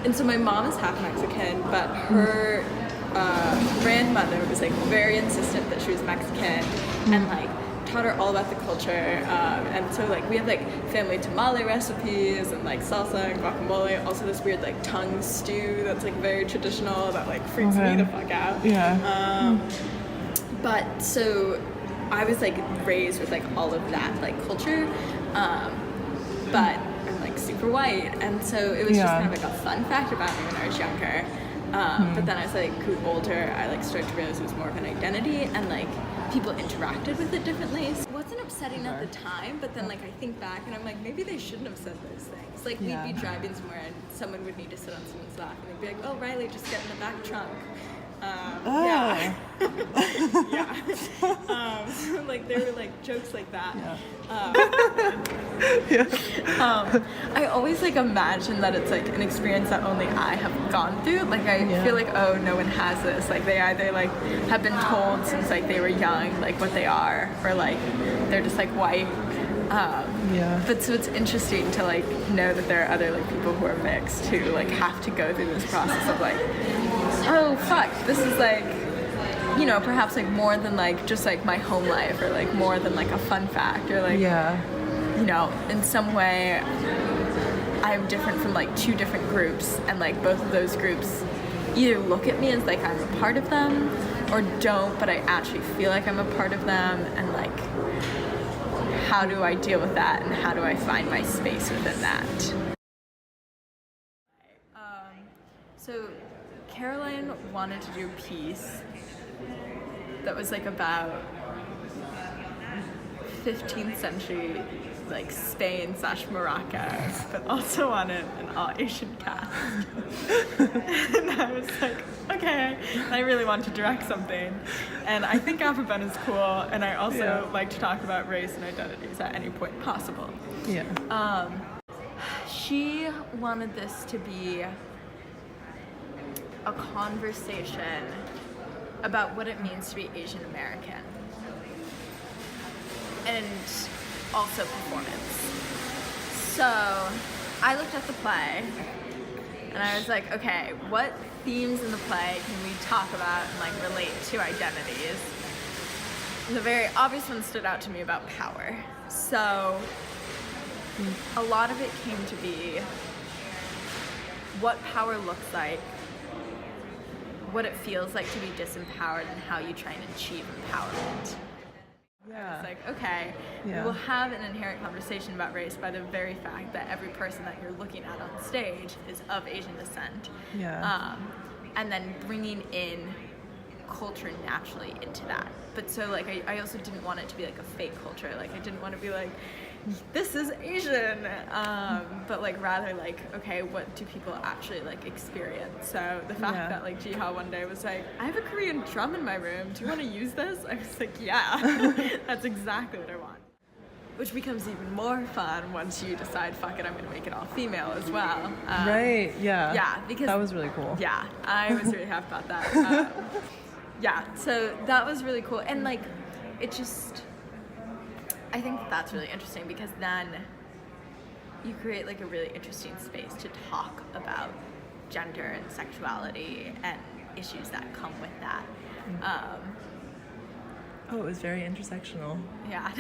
And so my mom is half Mexican, but her grandmother was like very insistent that she was Mexican and like taught her all about the culture. And so like we have like family tamale recipes and like salsa and guacamole. Also this weird like tongue stew that's like very traditional that like freaks me the fuck out. Yeah. But so I was like raised with like all of that like culture. But I'm like super white, and so it was just kind of like a fun fact about me when I was younger. But then as I grew older, I like started to realize it was more of an identity, and like people interacted with it differently. So it wasn't upsetting at the time, but then like I think back and I'm like, maybe they shouldn't have said those things. Like we'd be driving somewhere and someone would need to sit on someone's lap, and they'd be like, "Oh, Riley, just get in the back trunk." Yeah. Like there were like jokes like that. I always like imagine that it's like an experience that only I have gone through. Like I feel like, oh, no one has this. Like they either like have been told since like they were young like what they are, or like they're just like white. But so it's interesting to like know that there are other like people who are mixed who like have to go through this process of like, oh fuck, this is like, you know, perhaps like more than like just like my home life, or like more than like a fun fact, or like, you know, in some way I'm different from like two different groups, and like both of those groups either look at me as like I'm a part of them or don't, but I actually feel like I'm a part of them, and like how do I deal with that, and how do I find my space within that? So Caroline wanted to do a piece that was like about 15th century like Spain / Morocco, but also wanted an all Asian cast. And I was like, okay. And I really want to direct something, and I think Afro-Ben is cool, and I also like to talk about race and identities at any point possible. She wanted this to be a conversation about what it means to be Asian American, and also performance. So I looked at the play and I was like, okay, what themes in the play can we talk about and like relate to identities? And the very obvious one stood out to me about power. So a lot of it came to be what power looks like, what it feels like to be disempowered, and how you try and achieve empowerment. It's like, okay, we will have an inherent conversation about race by the very fact that every person that you're looking at on stage is of Asian descent. And then bringing in culture naturally into that. But so like I also didn't want it to be like a fake culture. Like I didn't want to be like, this is Asian, but like rather like, okay, what do people actually like experience? So the fact that like Jiha one day was like, I have a Korean drum in my room, do you want to use this? I was like, yeah, that's exactly what I want. Which becomes even more fun once you decide, fuck it, I'm gonna make it all female as well. Because that was really cool. I was really happy about that. So that was really cool, and like it just, I think that's really interesting, because then you create like a really interesting space to talk about gender and sexuality and issues that come with that. It was very intersectional. Yeah.